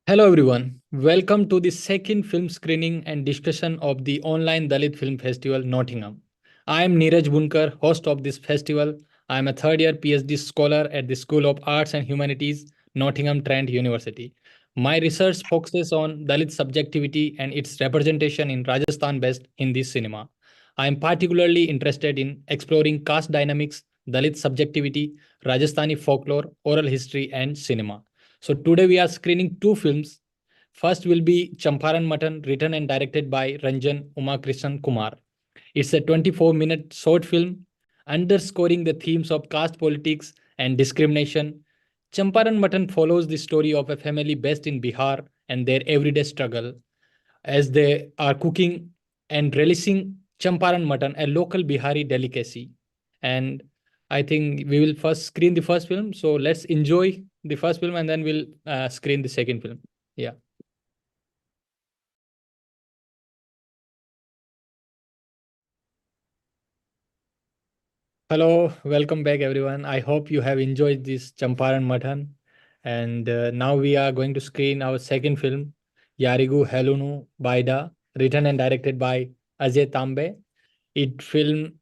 Hello everyone. Welcome to the second film screening and discussion of the online Dalit Film Festival Nottingham. I am Neeraj Bunkar, host of this festival. I am a third year PhD scholar at the School of Arts and Humanities, Nottingham Trent University. My research focuses on Dalit subjectivity and its representation in Rajasthan based Hindi cinema. I am particularly interested in exploring caste dynamics, Dalit subjectivity, Rajasthani folklore, oral history, and cinema. So today we are screening two films. First will be Champaran Mutton, written and directed by Ranjan Umakrishn Kumar. It's a 24-minute short film underscoring the themes of caste politics and discrimination. Champaran Mutton follows the story of a family based in Bihar and their everyday struggle as they are cooking and relishing Champaran mutton, a local Bihari delicacy. And I think we will first screen the first film. So let's enjoy the first film and then we'll screen the second film. Yeah. Hello, welcome back, everyone. I hope you have enjoyed this Champaran Mutton. And now we are going to screen our second film, Yarigu Helonu Bayda, written and directed by Ajay Tambe. It film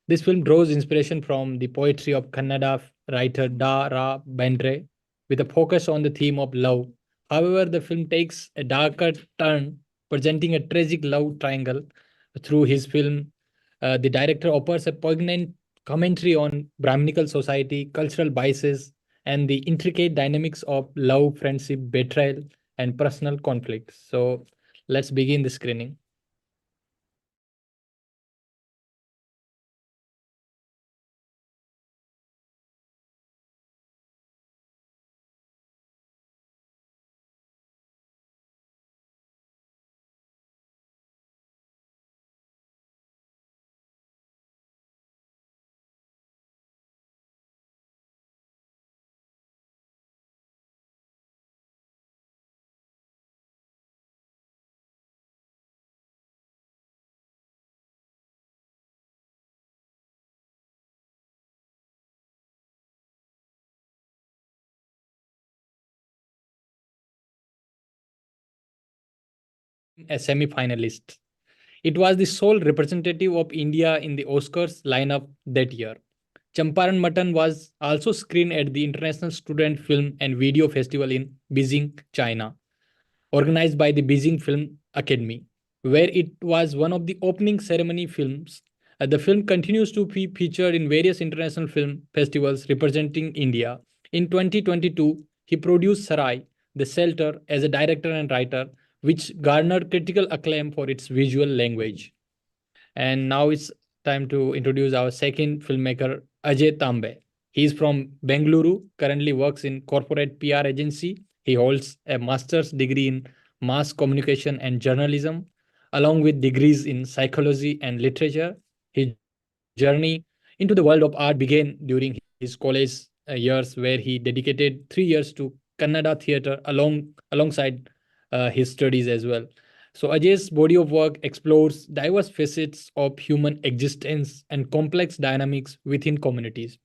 This film draws inspiration from the poetry of Kannada writer Da Ra Bendre with a focus on the theme of love. However, the film takes a darker turn, presenting a tragic love triangle. Through his film, the director offers a poignant commentary on Brahmanical society, cultural biases, and the intricate dynamics of love, friendship, betrayal, and personal conflict. So, let's begin the screening. A semi-finalist. It was the sole representative of India in the Oscars lineup that year. Champaran Mutton was also screened at the International Student Film and Video Festival in Beijing, China, organized by the Beijing Film Academy, where it was one of the opening ceremony films. The film continues to be featured in various international film festivals representing India. In 2022, he produced Saray, The Shelter, as a director and writer, which garnered critical acclaim for its visual language. And now it's time to introduce our second filmmaker, Ajay Tambe. He is from Bengaluru, currently works in corporate PR agency. He holds a master's degree in mass communication and journalism, along with degrees in psychology and literature. His journey into the world of art began during his college years, where he dedicated 3 years to Kannada theatre alongside his studies as well. So Ajay's body of work explores diverse facets of human existence and complex dynamics within communities.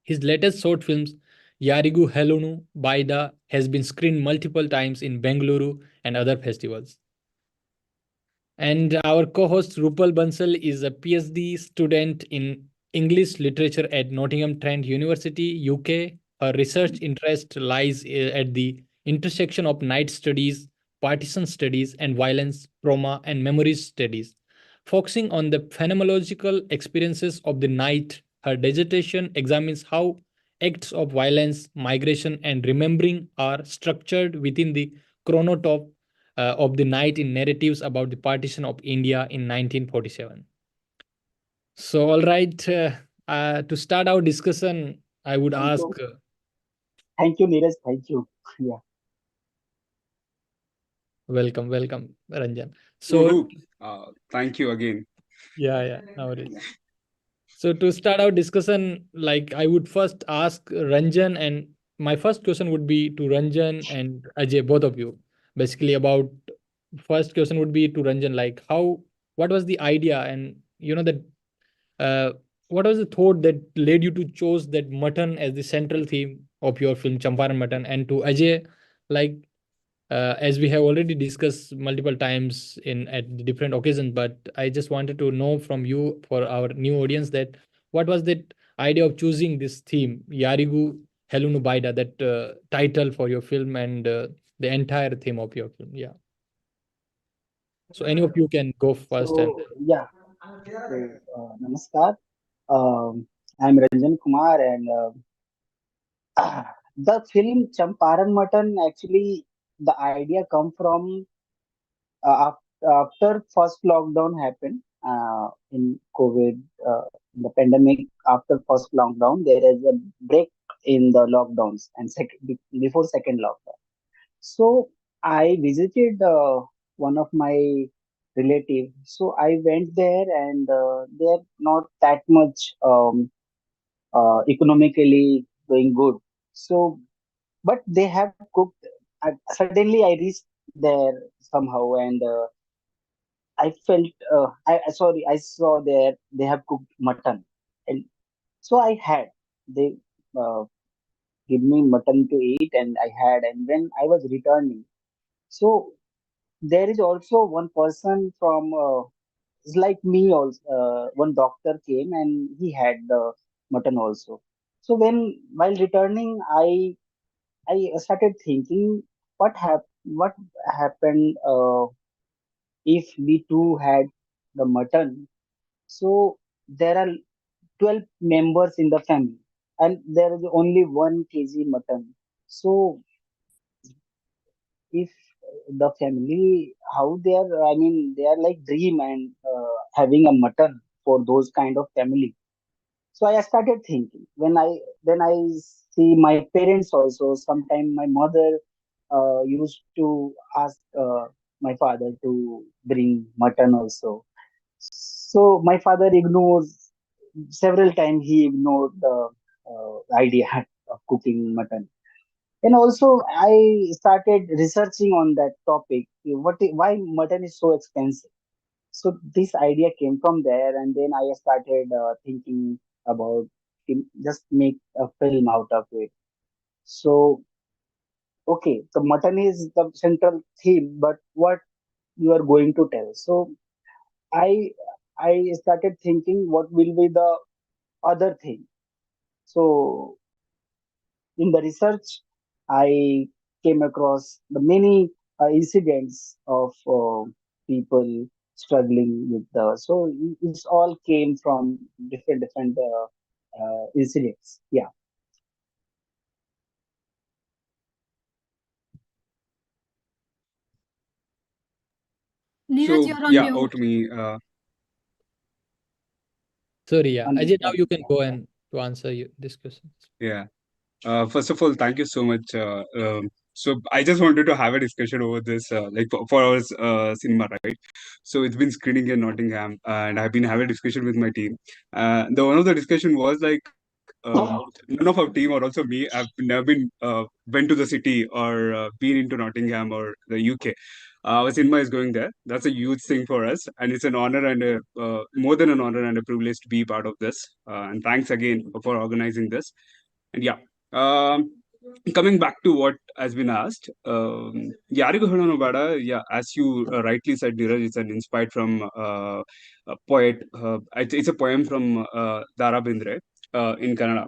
His latest short films, Yarigu Helonu Bayda, has been screened multiple times in Bengaluru and other festivals. And our co-host Rupal Bansal is a PhD student in English literature at Nottingham Trent University, UK. Her research interest lies at the intersection of night studies, partisan studies, and violence, trauma, and memories studies. Focusing on the phenomenological experiences of the night, her dissertation examines how acts of violence, migration, and remembering are structured within the chronotype of the night in narratives about the partition of India in 1947. So, all right, to start our discussion, I would Thank ask, you. Thank you, Neeraj. Thank you. Yeah. welcome, Ranjan. So, Woohoo! Thank you again. yeah, no worries. So, to start our discussion, like I would first ask Ranjan, and my first question would be to Ranjan and Ajay, both of you, basically about first question would be to Ranjan, like what was the idea, and that Uh, what was the thought that led you to choose that mutton as the central theme of your film Champaran Mutton? And to Ajay, like as we have already discussed multiple times in at different occasions, but I just wanted to know from you for our new audience that what was that idea of choosing this theme, Yarigu Helonu Bayda, that title for your film and the entire theme of your film. Yeah. So any of you can go first and So yeah, so namaskar. I'm Ranjan Kumar, and the film Champaran Mutton actually the idea come from after first lockdown happened in COVID, in the pandemic. After first lockdown, there is a break in the lockdowns and before second lockdown. So I visited one of my relative. So I went there, and they're not that much economically doing good. So, but they have cooked. Suddenly, I reached there somehow, and I felt. Sorry, I saw there they have cooked mutton, and so I had. They uh, give me mutton to eat, and I had. And when I was returning, so there is also one person from it's like me also. One doctor came and he had the mutton also. So while returning, I started thinking what happened if we too had the mutton. So there are 12 members in the family, and there is only 1 kg mutton. So if the family how they are, I mean, they are like dream and having a mutton for those kind of family. So I started thinking when I see my parents also. Sometime my mother used to ask my father to bring mutton also. So my father ignores several times. He ignored the idea of cooking mutton. And also I started researching on that topic. Why mutton is so expensive? So this idea came from there, and then I started thinking about just make a film out of it. So okay, the mutton is the central theme, but what you are going to tell? So i I started thinking what will be the other thing. So in the research, I came across the many incidents of people struggling with the. So it's all came from different incidents. Yeah. Neeraj, So you're on yeah, over mute. to me. sorry, yeah. Ajay, now you can Yeah. go and to answer you this question. Yeah. First of all, thank you so much. So I just wanted to have a discussion over this, like for our cinema, right? So it's been screening in Nottingham, and I've been having a discussion with my team. The one of the discussion was like, none of our team or also me have never been went to the city or been into Nottingham or the UK. Our cinema is going there. That's a huge thing for us, and it's an honor and a, more than an honor and a privilege to be part of this. And thanks again for organizing this. And yeah, um, coming back to what has been asked, Yarigu Helonu Bayda, yeah, as you rightly said, Neeraj, it's an inspired from a poet. It's a poem from Dara Bendre in Kannada.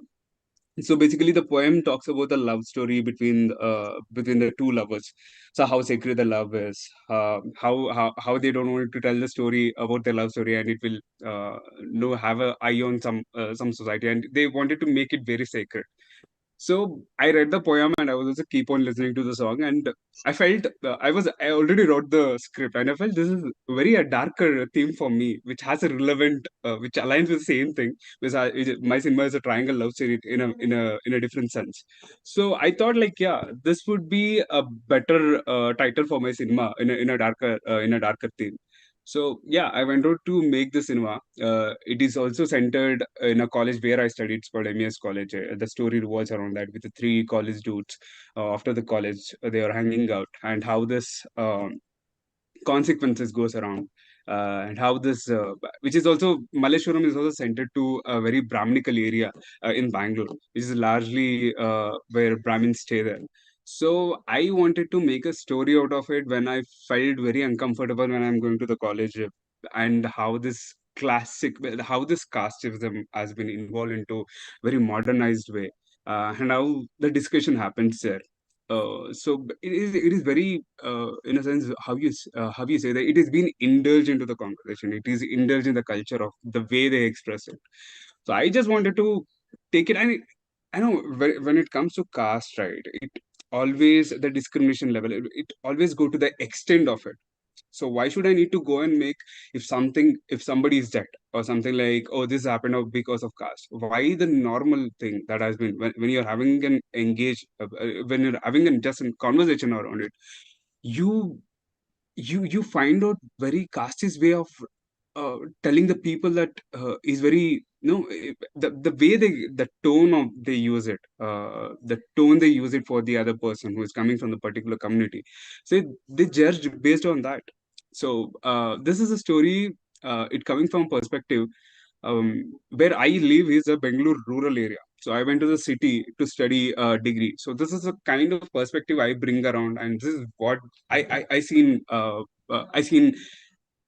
So basically, the poem talks about a love story between the two lovers. So how sacred the love is, how they don't want to tell the story about their love story, and it will no have a eye on some society, and they wanted to make it very sacred. So I read the poem and I was also keep on listening to the song, and I felt I already wrote the script, and I felt this is very a darker theme for me, which has a relevant which aligns with the same thing, because my cinema is a triangle love story in a different sense. So I thought like, yeah, this would be a better title for my cinema in a darker theme. So yeah, I went out to make the cinema. It is also centered in a college where I studied. It's called MES College. The story revolves around that with the three college dudes. After the college, they are hanging out, and how this consequences goes around, and how this, which is also Malleshwaram, is also centered to a very Brahmanical area in Bangalore, which is largely where Brahmins stay there. So I wanted to make a story out of it when I felt very uncomfortable when I'm going to the college, and how this how this casteism has been involved into very modernized way, and how the discussion happens there. It is very, in a sense, how you say that it is being indulged into the conversation. It is indulged in the culture of the way they express it. So I just wanted to take it. And I know when it comes to caste, right? It always the discrimination level. It always go to the extent of it. So why should I need to go and make, if somebody is dead or something, like, oh, this happened because of caste? Why the normal thing that has been, when you're having an when you're having a just a conversation around it, you you find out very casteist way of telling the people that is very, the way the tone of they use it, the tone they use it for the other person who is coming from the particular community. So they judge based on that. So this is a story, it coming from perspective, where I live is a Bangalore rural area. So I went to the city to study a degree. So this is a kind of perspective I bring around, and this is what I seen, I seen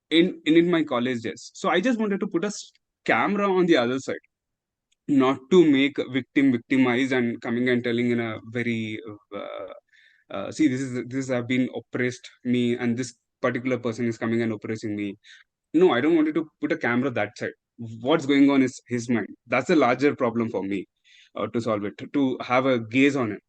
in my college days. So I just wanted to put a camera on the other side, not to make victimize and coming and telling in a very, see, this have been oppressed me, and this particular person is coming and oppressing me. No, I don't want to put a camera that side. What's going on is his mind. That's a larger problem for me, to solve it, to have a gaze on it.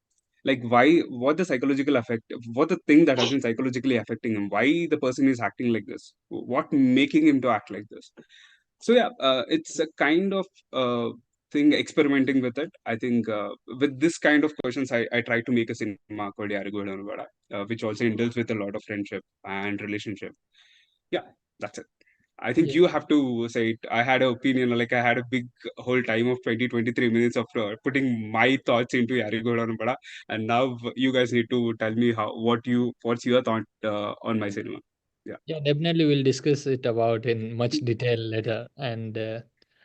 Like, why, what the psychological effect, what the thing that has been psychologically affecting him, why the person is acting like this, what making him to act like this. So yeah, it's a kind of thing, experimenting with it. I think with this kind of questions, I try to make a cinema called Yarigu Helonu Bayda, which also indulges with a lot of friendship and relationship. Yeah, that's it. I think Yeah. you have to say it. I had an opinion, like I had a big whole time of 23 minutes of putting my thoughts into Yarigu Helonu Bayda, and now you guys need to tell me what's your thought on my cinema. Yeah. Yeah, definitely we'll discuss it about in much detail later. And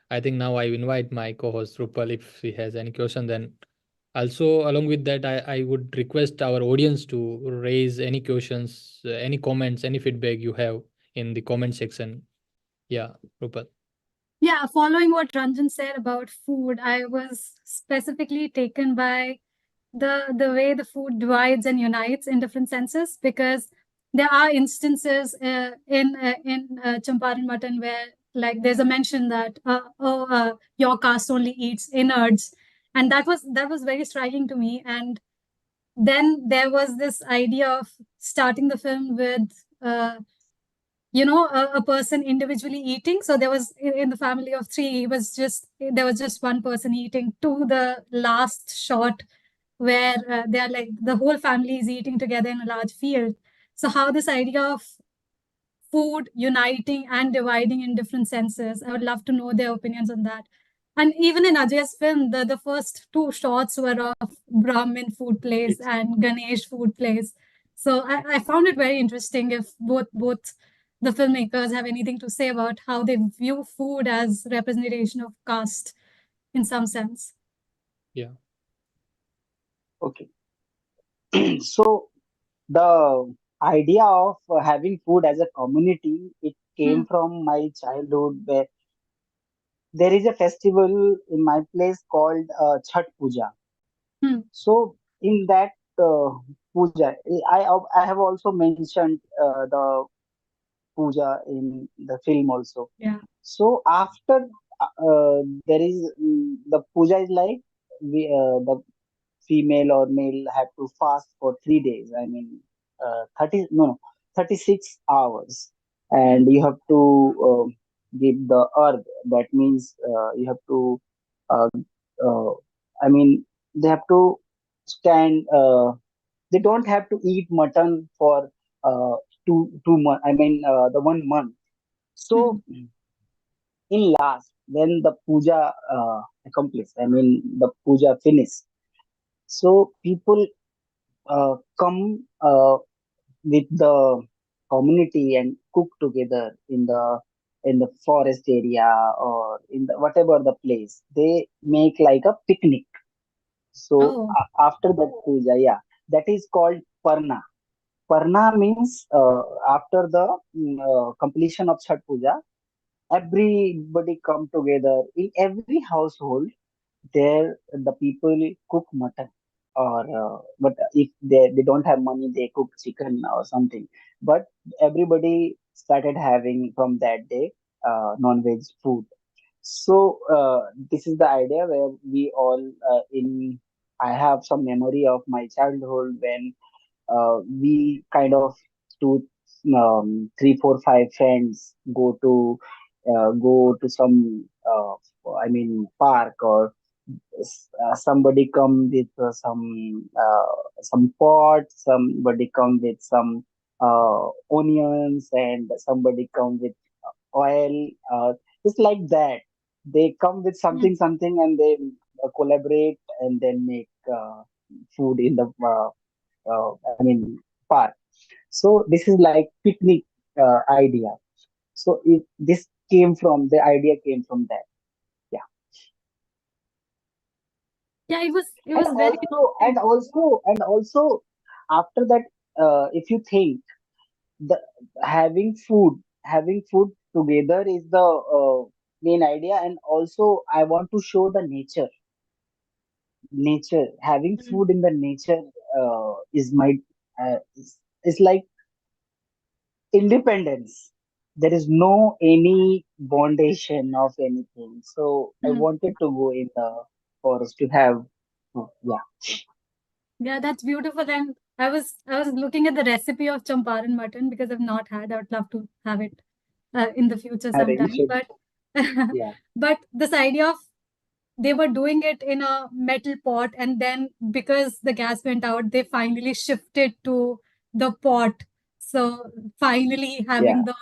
I think now I invite my co-host Rupal if he has any question. Then also along with that, I would request our audience to raise any questions, any comments, any feedback you have in the comment section. Yeah, Rupal. Yeah, following what Ranjan said about food, I was specifically taken by the way the food divides and unites in different senses, because there are instances in Champaran Mutton where, like, there's a mention that your caste only eats innards, and that was very striking to me. And then there was this idea of starting the film with a person individually eating. So there was, in the family of three, there was just one person eating, to the last shot where they're like the whole family is eating together in a large field. So how this idea of food uniting and dividing in different senses, I would love to know their opinions on that. And even in Ajay's film, the first two shots were of Brahmin food place and Ganesh food place. So I found it very interesting if both the filmmakers have anything to say about how they view food as representation of caste in some sense. Yeah. Okay. So the idea of having food as a community, it Hmm. came from my childhood, where there is a festival in my place called Chhat Puja. Hmm. So in that puja, I have also mentioned the puja in the film also. Yeah. So after there is the puja is like, the female or male have to fast for 3 days. I mean, 30 no, no 36 hours, Hmm. and you have to give the earth. That means you have to. Uh, uh, I mean, they have to stand. They don't have to eat mutton for two months. I mean, the 1 month. Hmm. So in last, when the puja accomplished, I mean the puja finished. So people come with the community and cook together in the forest area, or in the whatever the place. They make like a picnic. So Oh. after that puja, yeah, that is called Parna. Parna means after the completion of Chhat Puja, everybody come together in every household. There the people cook mutton, or but if they don't have money, they cook chicken or something. But everybody started having from that day non-veg food. So this is the idea where we all in I have some memory of my childhood when we kind of two, three, four, five friends go to some park, or somebody come with some pot, somebody come with some onions, and somebody come with oil. It's like that. They come with Mm. something, and they collaborate and then make food in the park. So this is like picnic idea. So this came from the idea came from that. Yeah. Yeah, it and was very also and interesting. also and also after that, if you think, the having food together is the main idea. And also I want to show the nature. Having Mm. food in the nature is my is like independence. There is no any bondation of anything. So I Mm. wanted to go in the forest to have yeah. Yeah, that's beautiful. And I was looking at the recipe of Champaran mutton because I've not had. I would love to have it in the future You sometime. should. But Yeah. but this idea of they were doing it in a metal pot, and then because the gas went out, they finally shifted to the pot. So finally Yeah. having the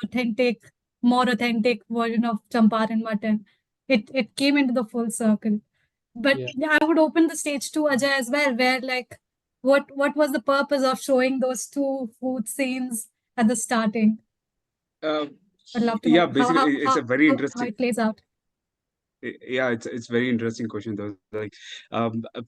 more authentic version of Champaran mutton. It came into the full circle. But Yeah. yeah, I would open the stage to Ajay as well, where like what was the purpose of showing those two food scenes at the starting? Uh, I'd love to yeah, know basically, it's a very how interesting. it plays out. Yeah, it's very interesting question though. Like, um, uh,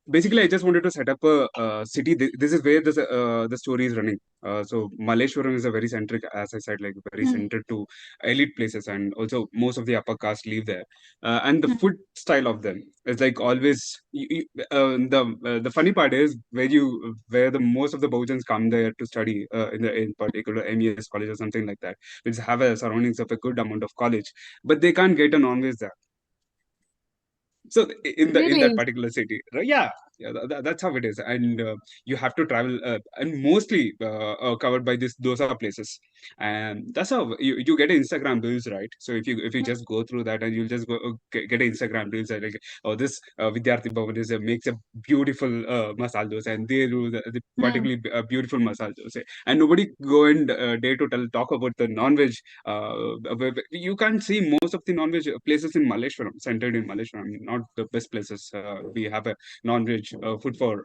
basically, I just wanted to set up a city. This is where the story is running. So Malleshwaram is a very centric, as I said, like very Mm, centered to elite places, and also most of the upper caste live there. And the mm, food style of them is like always. The funny part is where the most of the Bahujans come there to study in particular MES college or something like that, which have a surroundings of a good amount of college, but they can't get a non-veg there. So in that really? particular city, right? Yeah, yeah, that's how it is. And you have to travel, and mostly covered by this those are places. And that's how you get Instagram reels, right? So if you Mm, just go through that, and you'll just go get an Instagram reels, like, oh, this Vidyarthi Bhavan makes a beautiful masala dosa, and they do the mm, particularly beautiful masala dosa, and nobody go and dare to talk about the non-veg. You can't see most of the non-veg places in Malleshwaram, centered in Malleshwaram, not the best places. We have a non-veg food for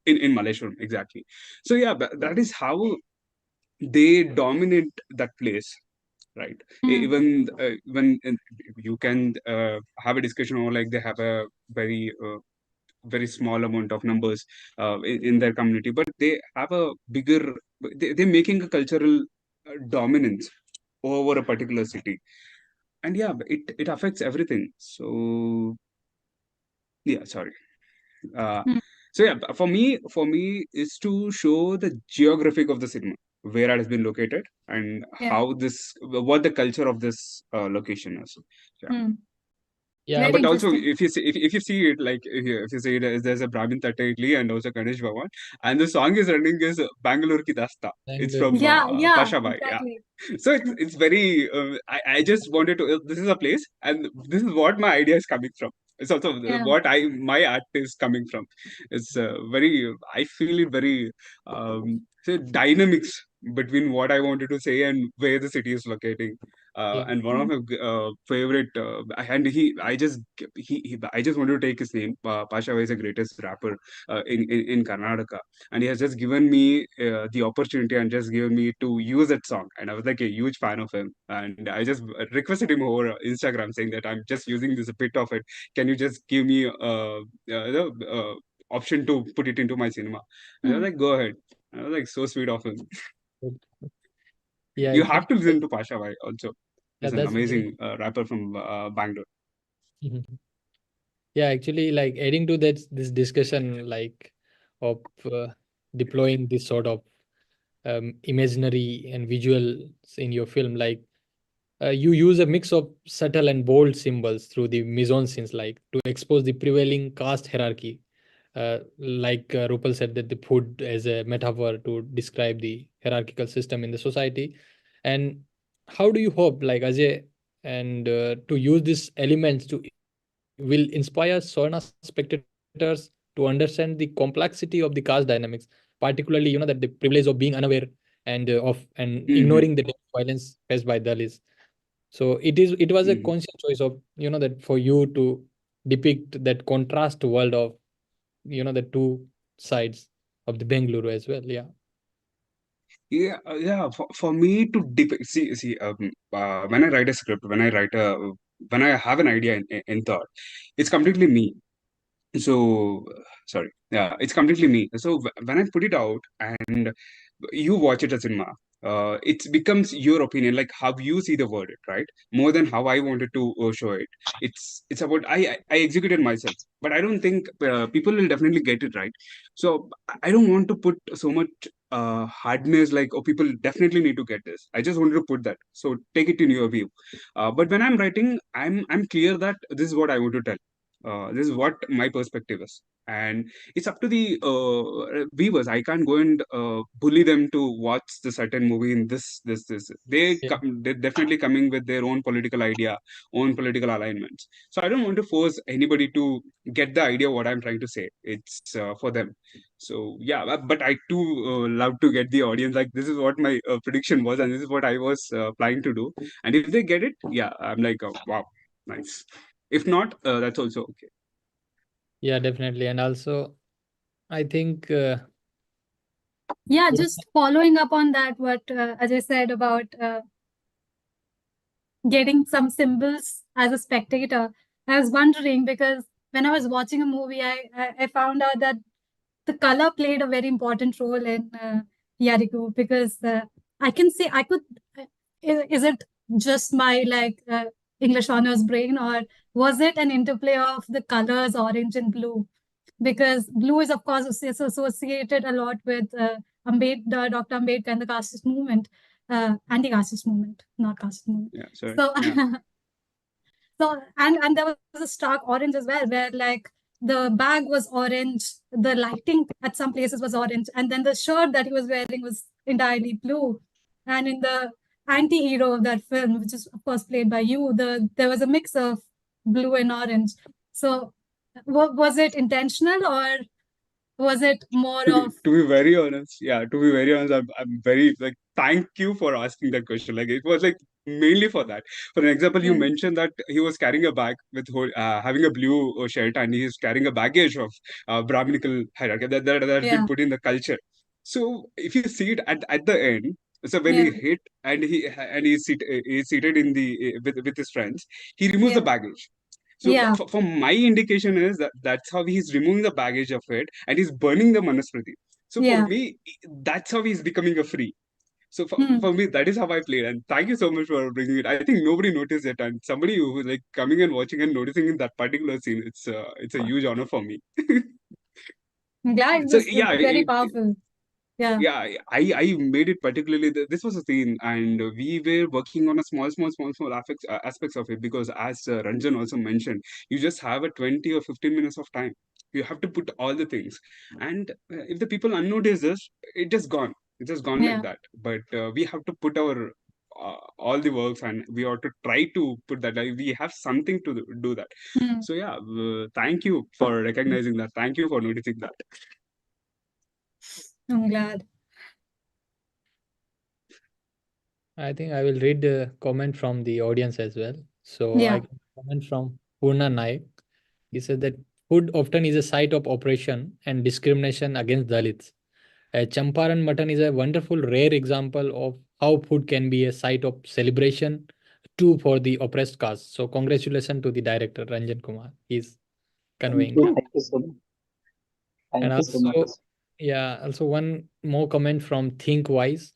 in Malleshwaram, exactly. So yeah, that is how they dominate that place, right? mm, Even when you can have a discussion, or like they have a very small amount of numbers in their community, but they have a bigger. They're making a cultural dominance over a particular city, and yeah, it affects everything. So yeah, sorry. uh, mm. so yeah, for me is to show the geographic of the cinema, where it has been located, and Yeah. how this what the culture of this location is. Yeah. Mm. Yeah. Very But also, interesting. if you see it, like, if you see it, there's a Brahmin Tatta Idli and also Ganesh Bhavan, and the song is running is Bangalore Ki Dasta. It's Bangalore. from Yeah, yeah, Pasha Bhai. Yeah. exactly. So it's very. I just wanted to. This is a place, and this is what my idea is coming from. It's also Yeah. what my art is coming from. It's very. I feel it very. Say dynamics between what I wanted to say and where the city is locating. Yeah. And one of Mm, my favorite, and I just wanted to take his name. Pasha is the greatest rapper in Karnataka, and he has just given me the opportunity and just given me to use that song, and I was like a huge fan of him, and I just requested him over Instagram saying that I'm just using this bit of it. Can you just give me option to put it into my cinema. And I was like, go ahead. I was like, so sweet of him. Yeah, You actually, have to listen to Pasha Bhai also. yeah, He's an that's very. amazing rapper from Bangalore. Yeah, actually, like adding to that, this discussion, like of deploying this sort of imaginary and visuals in your film, like you use a mix of subtle and bold symbols through the mise-en-scenes, like to expose the prevailing caste hierarchy. Like Rupal said, that the food as a metaphor to describe the hierarchical system in the society. And how do you hope, like Ajay, and to use these elements to will inspire Soana spectators to understand the complexity of the caste dynamics, particularly that the privilege of being unaware and ignoring Mm-hmm. the violence faced by Dalits. So it was a Mm-hmm. conscious choice of that for you to depict that contrast world of the two sides of the Bengaluru as well. Yeah. Yeah. For me to depict, when I write a script, when I have an idea in thought, it's completely me. So sorry, yeah, it's completely me. So when I put it out and you watch it as cinema, it becomes your opinion, like how you see the verdict, right? More than how I wanted to show it. It's about I executed myself, but I don't think people will definitely get it right. So I don't want to put so much hardness, like, oh, people definitely need to get this. I just wanted to put that, so take it in your view. But when I'm writing, I'm clear that this is what I want to tell. This is what my perspective is, and it's up to the viewers. I can't go and bully them to watch the certain movie in this. Yeah. They're definitely coming with their own political idea, own political alignments. So I don't want to force anybody to get the idea what I'm trying to say. It's for them. So yeah, but I too love to get the audience, like, this is what my prediction was, and this is what I was planning to do. And if they get it, yeah, I'm like, oh, wow, nice. If not, that's also okay. Yeah, definitely. And also, I think Yeah, just following up on that, what Ajay said about getting some symbols as a spectator. I was wondering because when I was watching a movie, I found out that the color played a very important role in Yarigu because I can say I could. Is it just my English honors brain, or was it an interplay of the colors orange and blue? Because blue is of course associated a lot with Dr. Ambedkar and the casteist movement, anti-casteist movement, not casteist movement. Yeah, sorry. So Yeah. so and there was a stark orange as well, where like the bag was orange, the lighting at some places was orange, and then the shirt that he was wearing was entirely blue. And in the anti-hero of that film, which is of course played by you, there was a mix of blue and orange. So was it intentional, or was it more of To be very honest, yeah, to be very honest, I'm very, like, thank you for asking that question. Like, it was like mainly for that. For an example, you yeah, mentioned that he was carrying a bag with having a blue shirt, and he is carrying a baggage of Brahmanical hierarchy that has been yeah, put in the culture. So if you see it at the end, so when yeah, he hit and he's seated in the with his friends, he removes the yeah, baggage. So yeah, for my indication is that that's how he's removing the baggage of it, and he's burning the Manusmriti. So for yeah. me, that's how he's becoming a free. So Hmm. for me, that is how I played. And thank you so much for bringing it. I think nobody noticed it, and somebody who was like coming and watching and noticing in that particular scene, it's a huge honor for me. I'm glad it So was yeah, very powerful. Yeah, yeah, I made it particularly, this was a scene, and we were working on a small aspects of it, because as Ranjan also mentioned, you just have a 20 or 15 minutes of time. You have to put all the things, and if the people unnoticed this, it's just gone like yeah. that. But we have to put our all the works, and we ought to try to put that, like, we have something to do that. Hmm. So yeah, thank you for recognizing that, thank you for noticing that. I'm glad. I think I will read the comment from the audience as well. So I Yeah, can comment from Purna Naik. He said that food often is a site of oppression and discrimination against Dalits. Champaran Mutton is a wonderful, rare example of how food can be a site of celebration too for the oppressed caste. So congratulations to the director Ranjan Kumar. He's conveying that. Thank you so much. And Thank you so much. also, yeah, also one more comment from Think Wise.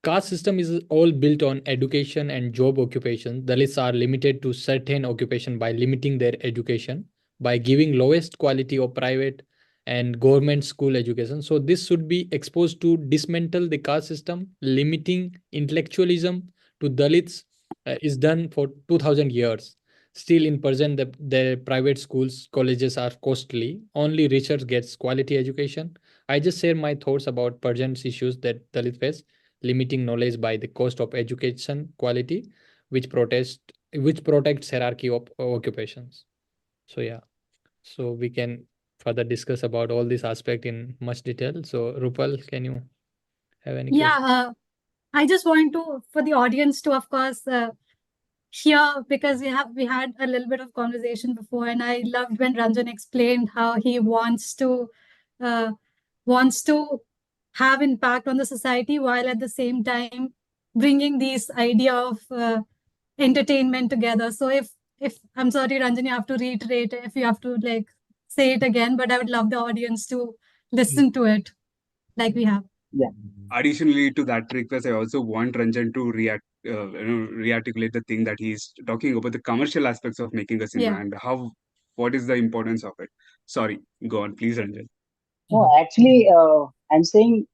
Caste system is all built on education and job occupation. Dalits are limited to certain occupation by limiting their education, by giving lowest quality of private and government school education. So this should be exposed to dismantle the caste system. Limiting intellectualism to Dalits is done for 2000 years. Still in present, the private schools, colleges are costly. Only research gets quality education. I just share my thoughts about present issues that Dalit face, limiting knowledge by the cost of education quality, which protects hierarchy of occupations. So yeah, so we can further discuss about all this aspect in much detail. So Rupal, can you have any question? Yeah, I just want to, for the audience to, of course, hear, because we had a little bit of conversation before, and I loved when Ranjan explained how he uh, wants to have impact on the society while at the same time bringing these idea of entertainment together. So if I'm sorry, Ranjan, you have to reiterate if you have to like say it again, but I would love the audience to listen to it like we have. Yeah. Additionally to that request, I also want Ranjan to rearticulate the thing that he's talking about, the commercial aspects of making a cinema Yeah. and what is the importance of it. Sorry, go on, please, Ranjan. No, actually, I'm saying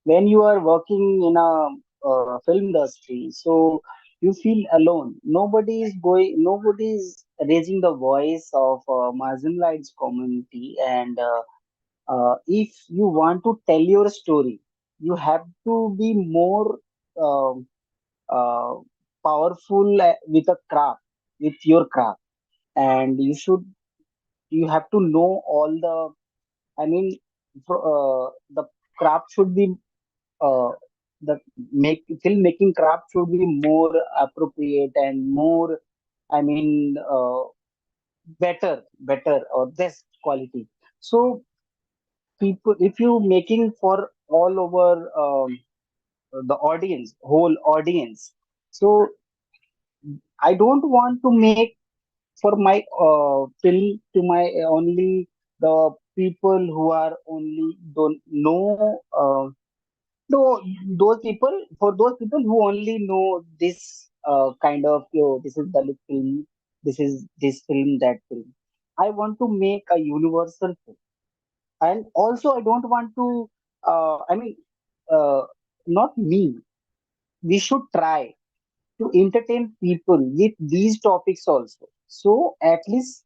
when you are working in a film industry, so you feel alone. Nobody is raising the voice of marginalized community. And if you want to tell your story, you have to be more um uh, powerful with a craft, with your craft. And you have to know all the, I mean, the craft should be uh, the make filmmaking craft should be more appropriate and more, I mean, better or best quality. So people, if you making for all over the audience, whole audience, so I don't want to make for my film to my only the people who are only don't know. No, those people, for those people who only know this kind of, this is Dalit film, this is this film, that film. I want to make a universal film. And also, I don't want to, I mean, uh, not me. We should try to entertain people with these topics also. So at least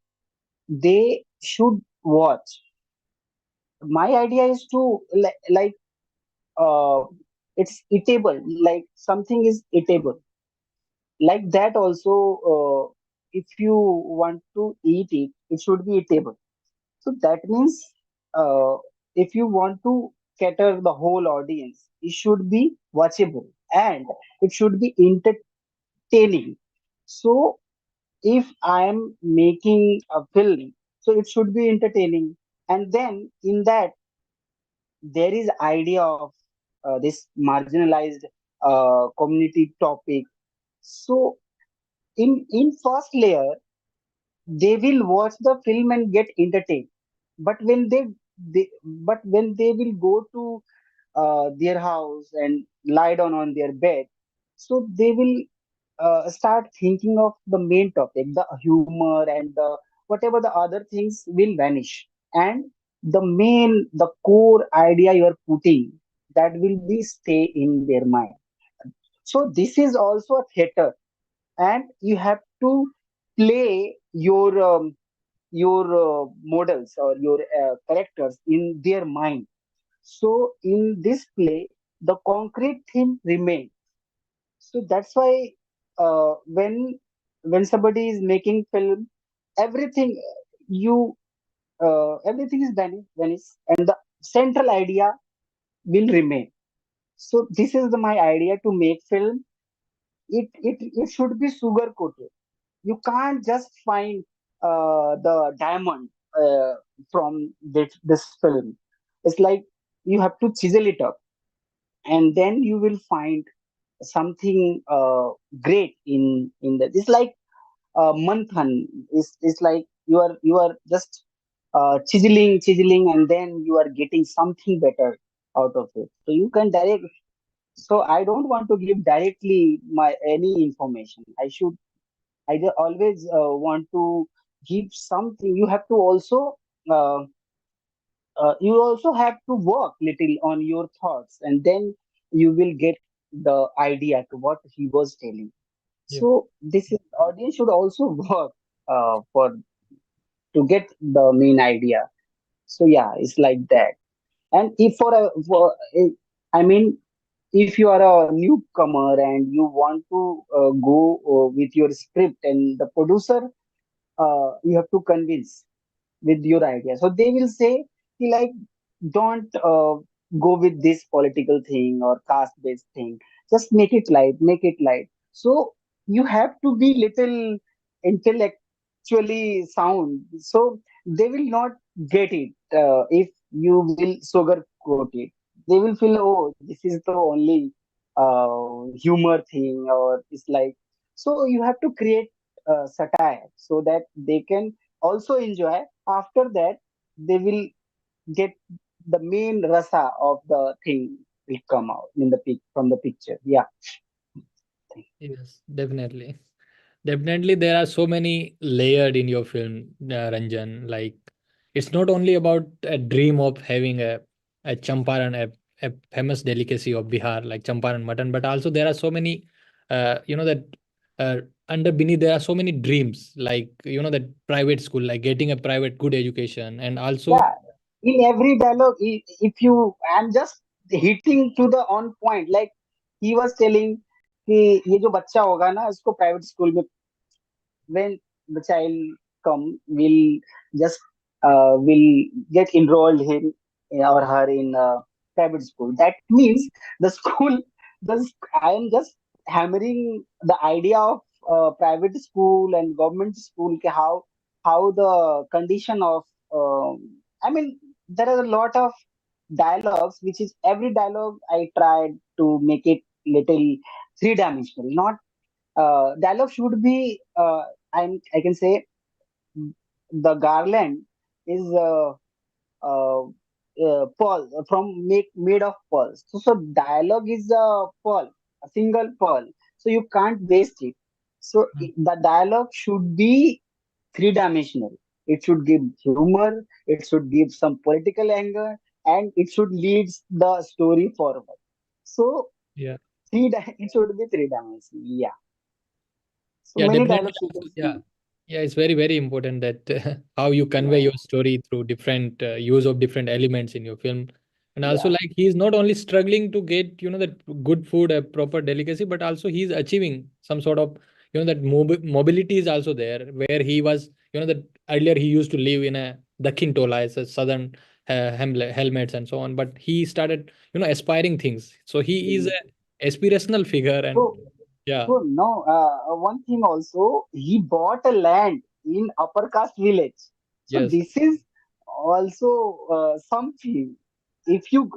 they should watch. My idea is to like uh, it's eatable, like something is eatable like that also. If you want to eat it, it should be eatable. So that means uh, if you want to cater the whole audience, it should be watchable and it should be entertaining. So if I am making a film, so it should be entertaining. And then in that there is idea of this marginalized community topic. So in first layer, they will watch the film and get entertained. But when they will go to their house and lie down on their bed, so they will start thinking of the main topic, the humor and the whatever the other things will vanish. And the core idea you are putting, that will be stay in their mind. So this is also a theater, and you have to play your models or your characters in their mind. So in this play, the concrete theme remains. So that's why when somebody is making film, everything you everything is vanished, and the central idea will remain. So this is my idea to make film. It should be sugar coated. You can't just find the diamond from this film. It's like you have to chisel it up, and then you will find something great in that. It's like manthan. It's like you are just chiseling, and then you are getting something better out of it. So you can direct. So I don't want to give directly my any information. Always want to give something. Uh, you also have to work little on your thoughts, and then you will get the idea to what he was telling. Yeah. So this is audience should also work for to get the main idea. So yeah, it's like that. And if I mean, if you are a newcomer and you want to go with your script, and the producer, you have to convince with your idea. So they will say, like, don't go with this political thing or caste based thing. Just make it light, make it light. So you have to be little intellectually sound. So they will not get it if you will sugarcoat it. They will feel, oh, this is the only humor thing, or it's like. So you have to create satire so that they can also enjoy. After that, they will get the main rasa of the thing will come out in the from the picture. Yeah. Yes, definitely. Definitely, there are so many layered in your film, Ranjan. Like, it's not only about a dream of having a Champaran, a famous delicacy of Bihar, like Champaran Mutton, but also there are so many, that uh, under beneath there are so many dreams, like that private school, like getting a private good education, and also Yeah. In every dialogue, if you, I'm just hitting to the on point. Like he was telling कि ये जो बच्चा होगा ना इसको private school में, when the child come, will get enrolled him or her in private school. That means the school, I am just hammering the idea of private school and government school. How the condition of I mean, there are a lot of dialogues, which is every dialogue I tried to make it little three-dimensional. Not dialogue should be I can say the garland is pearl from made of pearls. So dialogue is a pearl, a single pearl. So you can't waste it. So the dialogue should be three-dimensional. It should give humor. It should give some political anger, and it should lead the story forward. So yeah. it should be three-dimensional. Yeah. So Yeah, many definitely. dialogues you can Also, yeah, see. yeah, it's very, very important that how you convey Yeah. your story through different use of different elements in your film. And also, Yeah. like, he's not only struggling to get, that good food, a proper delicacy, but also he's achieving some sort of, that mobility is also there, where he was, that earlier he used to live in a Dakhin Tola, as a southern helmets and so on, but he started, aspiring things. So he is a aspirational figure, and So, yeah, so no, one thing also, he bought a land in upper caste village. So yes, this is also something. If you,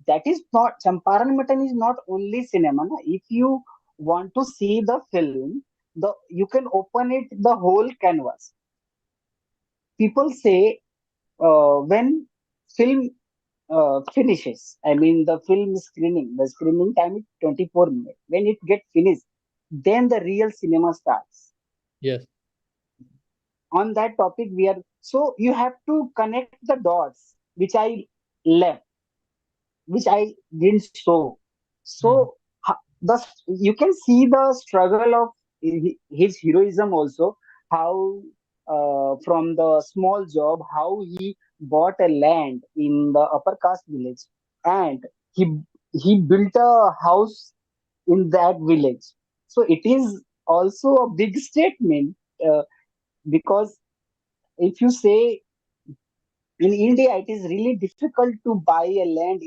that is not, Champaran Mutton is not only cinema. Na? If you want to see the film, you can open it the whole canvas. People say when film finishes, I mean the screening time is 24 minutes. When it gets finished, then the real cinema starts. yes, On that topic, so you have to connect the dots, which I left, which I didn't show. mm, So you can see the struggle of his heroism also. How from the small job, how he bought a land in the upper caste village, and he he built a house in that village. So it is also a big statement, because if you say in India, it is really difficult to buy a land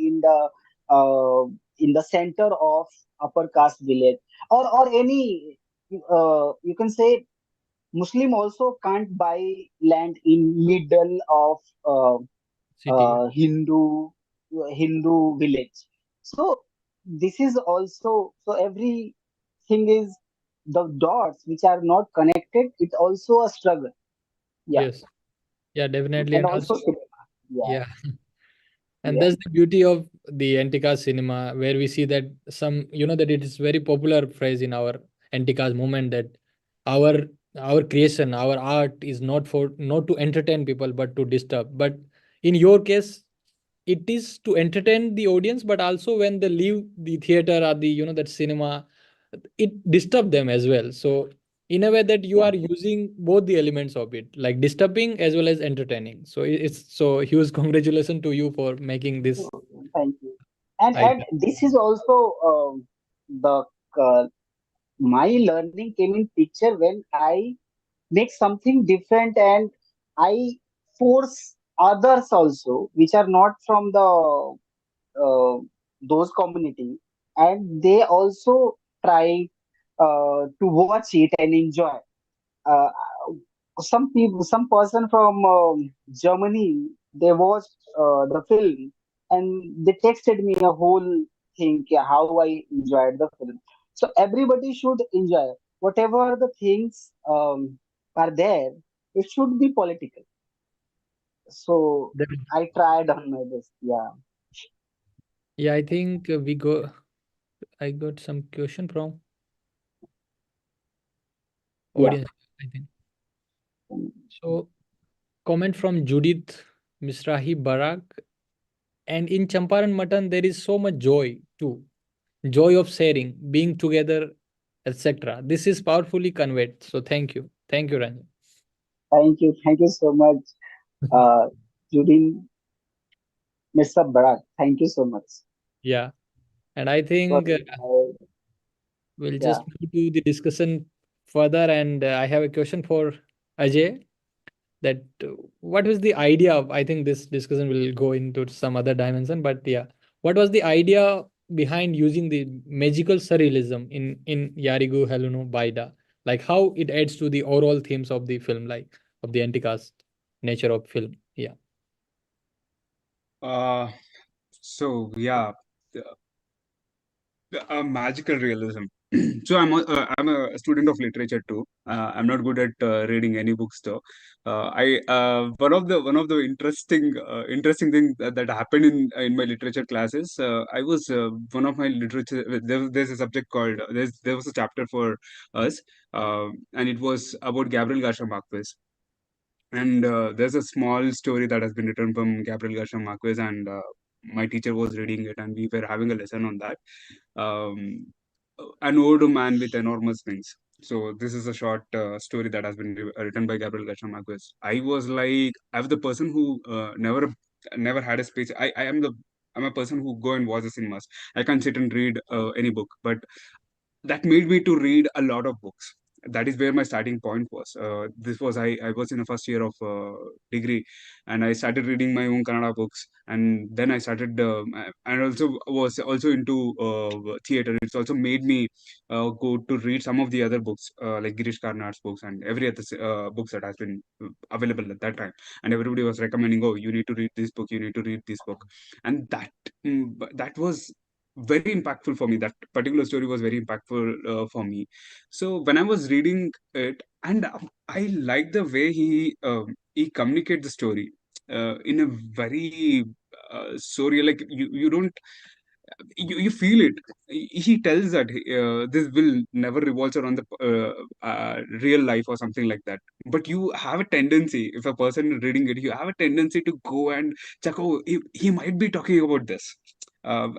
uh, in the center of upper caste village, or any you can say Muslim also can't buy land in middle of city. Yeah. Hindu village. So this is also, so everything is the dots which are not connected. It's also a struggle. Yeah. Yes. Yeah, definitely. and And also also, cinema. Yeah, yeah. And yeah, that's the beauty of the anti-caste cinema, where we see that that it is very popular phrase in our anti-caste movement that our our creation, our art is not to entertain people but to disturb. But in your case, it is to entertain the audience, but also when they leave the theater or the that cinema, it disturb them as well. So in a way that you yeah. are using both the elements of it, like disturbing as well as entertaining. So it's so huge congratulations to you for making this So, thank you. And idea. this is also the uh, my learning came in picture when I make something different and I force others also, which are not from the those community, and they also try to watch it and enjoy. Uh, some people, some person from Germany, they watched the film and they texted me a whole thing, yeah, how I enjoyed the film. So everybody should enjoy whatever the things are there. It should be political. So That- I tried on my best. Yeah, Yeah, I think we go. I got some question from yeah. audience. I think so. Comment from Judith Misrahi Barak. And in Champaran Mutton, there is so much joy too. Joy of sharing, being together, etc. This is powerfully conveyed. So thank you, Ranjan. Thank you so much, uh, Judy, Mr. Barak. Thank you so much. Yeah, and I But think we'll yeah, just move to the discussion further. And I have a question for Ajay. That what was the idea of? I think this discussion will go into some other dimension. But yeah, what was the idea behind using the magical surrealism in Yarigu Helonu Bayda? Like how it adds to the overall themes of the film, like of the anti-caste nature of film. Yeah. Uh, so yeah, magical realism. So I'm a student of literature too. I'm not good at reading any books though. I one of the interesting thing that happened in my literature classes. I was one of my literature. There's a subject called there was a chapter for us, and it was about Gabriel Garcia Marquez. And there's a small story that has been written from Gabriel Garcia Marquez, and my teacher was reading it, and we were having a lesson on that. Um, an old man with enormous wings. So this is a short story that has been written by Gabriel Garcia Marquez. I was like, I'm the person who never had a space. I'm a person who go and watch the cinemas. I can't sit and read any book, but that made me to read a lot of books. That is where my starting point was. This was I was in the first year of degree, and I started reading my own Kannada books, and then I started and also was also into theater. It's also made me go to read some of the other books like Girish Karnad's books and every other books that has been available at that time. And everybody was recommending, oh, you need to read this book, you need to read this book, and that was very impactful for me. That particular story was very impactful for me. So when I was reading it, and I like the way he communicate the story in a very surreal, like you don't you feel it. He tells that this will never revolve around the real life or something like that, but you have a tendency, if a person is reading it, you have a tendency to go and check, oh, he might be talking about this. uh,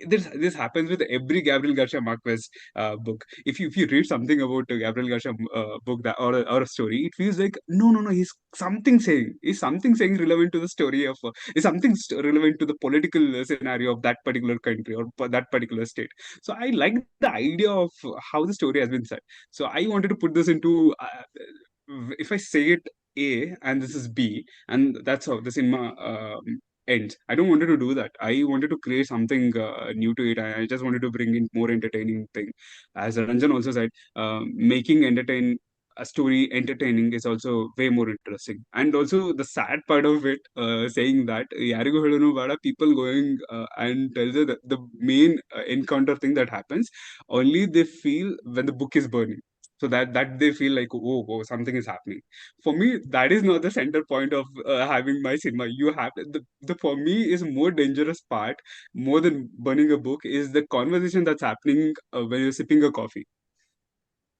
this happens with every Gabriel Garcia Marquez book. If you read something about a Gabriel Garcia book, that or a story, it feels like no, he's something saying relevant to the story of is something relevant to the political scenario of that particular country or that particular state. So I like the idea of how the story has been said. So I wanted to put this into if I say it A and this is B, and that's how the cinema ends. I don't wanted to do that. I wanted to create something new to it. I just wanted to bring in more entertaining thing. As Ranjan also said, making a story entertaining is also way more interesting. And also the sad part of it, saying that Yarigu Helonu Bayda, people going and tell the main encounter thing that happens, only they feel when the book is burning. so that they feel like, oh, something is happening. For me, that is not the center point of having my cinema. You have the for me is more dangerous part, more than burning a book, is the conversation that's happening when you're sipping a coffee,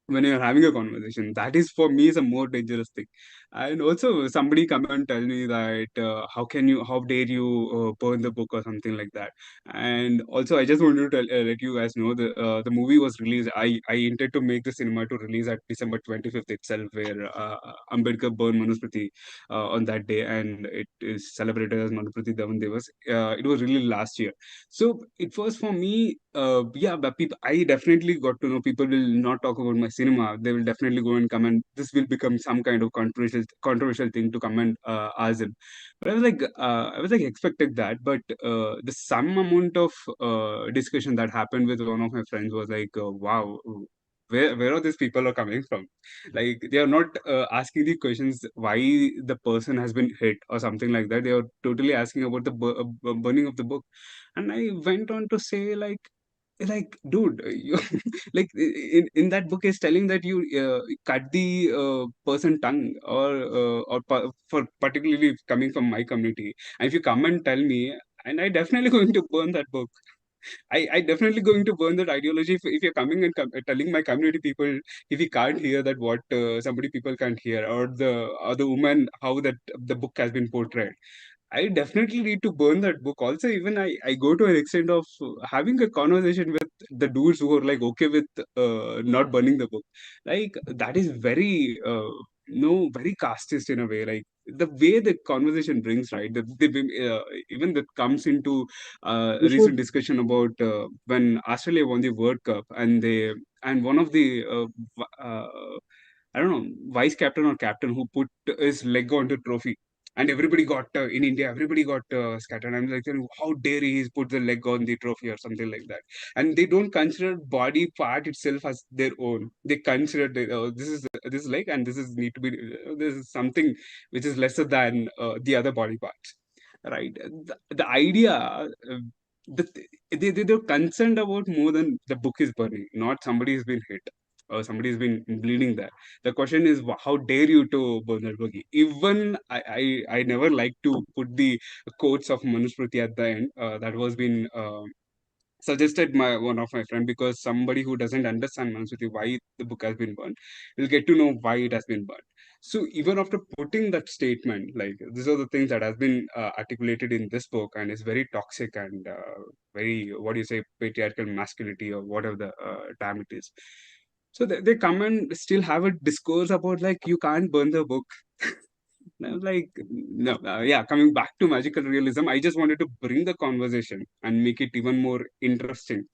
when you're having a conversation. That is for me is a more dangerous thing. And also somebody come and tell me that how dare you burn the book or something like that. And also I just wanted to let you guys know the movie was released. I intend to make the cinema to release at December 25th itself, where Ambedkar burned Manusmriti on that day, and it is celebrated as Manusmriti Davan Devas. It was released last year. So it was for me, yeah, but people, I definitely got to know people will not talk about my cinema. They will definitely go and come, and this will become some kind of controversial thing to come and ask them. But I was like expecting that, but the some amount of discussion that happened with one of my friends was like, wow. Where are these people are coming from? Like they are not asking the questions why the person has been hit or something like that. They are totally asking about the burning of the book. And I went on to say like dude, you like in that book is telling that you cut the person tongue, for particularly coming from my community. And if you come and tell me, and I definitely going to burn that book. I definitely going to burn that ideology if you're coming and telling my community people, if you can't hear that what somebody people can't hear, or the woman how that the book has been portrayed. I definitely need to burn that book. Also, even I go to an extent of having a conversation with the dudes who are like okay with not burning the book. Like that is very no very casteist in a way. Like the way the conversation brings, right? Even that comes into We recent should discussion about when Australia won the World Cup, and one of the I don't know, vice captain or captain who put his leg onto trophy, and everybody got in India, everybody got scattered. I'm like, how dare he put the leg on the trophy or something like that? And they don't consider body part itself as their own. They consider this is leg, and this is need to be this is something which is lesser than the other body parts, right? The idea. The, they're concerned about more than the book is burning, not somebody has been hit or somebody has been bleeding there. The question is, how dare you to burn that book? Even I never like to put the quotes of Manusmriti at the end. That was been suggested my one of my friend, because somebody who doesn't understand Manusmriti why the book has been burned will get to know why it has been burned. So even after putting that statement, like these are the things that has been articulated in this book, and is very toxic and very, what do you say, patriarchal masculinity or whatever the term it is. So they come and still have a discourse about like you can't burn the book. And I was like, no, yeah, coming back to magical realism, I just wanted to bring the conversation and make it even more interesting.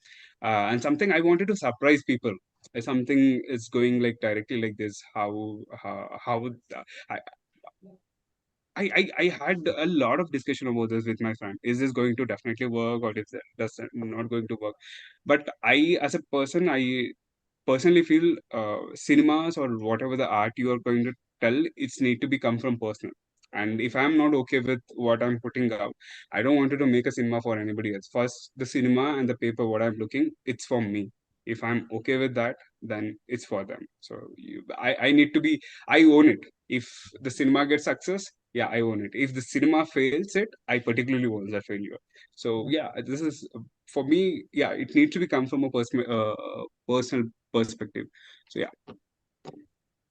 And something I wanted to surprise people. Something is going like directly like this. I, I had a lot of discussion about this with my friend. Is this going to definitely work, or is it does it not going to work? But I, as a person, I personally feel cinemas or whatever the art you are going to tell, it's need to be come from personal. And if I'm not okay with what I'm putting out, I don't want to make a cinema for anybody else. First, the cinema and the paper, what I'm looking, it's for me. If I'm okay with that, then it's for them. So I need to be, I own it. If the cinema gets success, yeah, I own it. If the cinema fails it, I particularly own that failure. So yeah, this is for me. Yeah, it needs to be come from a personal perspective. So yeah,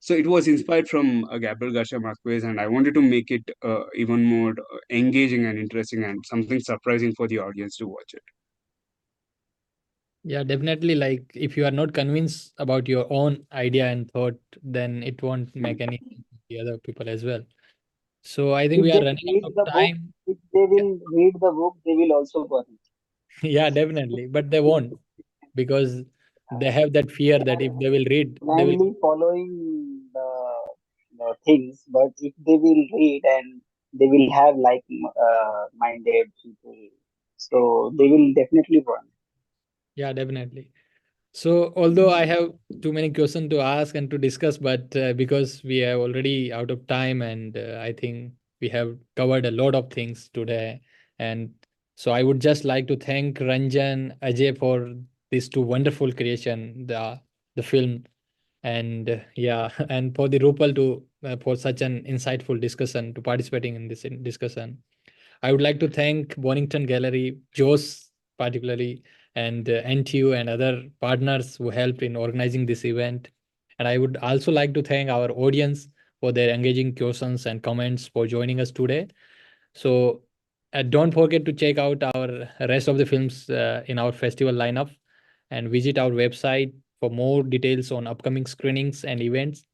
so it was inspired from Gabriel Garcia Marquez, and I wanted to make it even more engaging and interesting and something surprising for the audience to watch it. Yeah, definitely. Like, if you are not convinced about your own idea and thought, then it won't make any sense to the other people as well. So I think if we are they running read out of the book, time. if they Yeah, will read the book, they will also burn it. yeah, definitely. But they won't, because they have that fear They that if are they will read, they will. blindly following the things, but if they will read and they will have like minded people, so they will definitely burn. Yeah, definitely. So, although I have too many questions to ask and to discuss, but because we are already out of time, and I think we have covered a lot of things today, and so I would just like to thank Ranjan, Ajay for these two wonderful creation, the film. And yeah, and for the Rupal to for such an insightful discussion, to participating in this discussion. I would like to thank Bonington Gallery, Joss particularly, and NTU and other partners who helped in organizing this event. And I would also like to thank our audience for their engaging questions and comments for joining us today. So don't forget to check out our rest of the films in our festival lineup and visit our website for more details on upcoming screenings and events.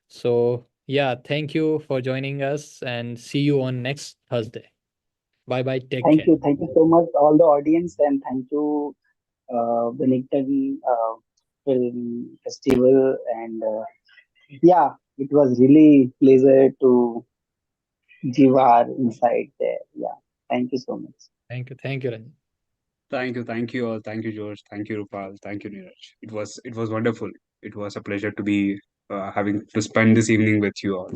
So yeah, thank you for joining us and see you on next Thursday. Bye bye. Take care. Thank you so much, all the audience, and thank you, Wellington Film Festival. And yeah, it was really pleasure to give our insight there. Yeah, thank you so much. Thank you. Thank you, Ranjan. Thank you all. Thank you, George. Thank you, Rupal. Thank you, Neeraj. It was wonderful. It was a pleasure to be having to spend this evening with you all.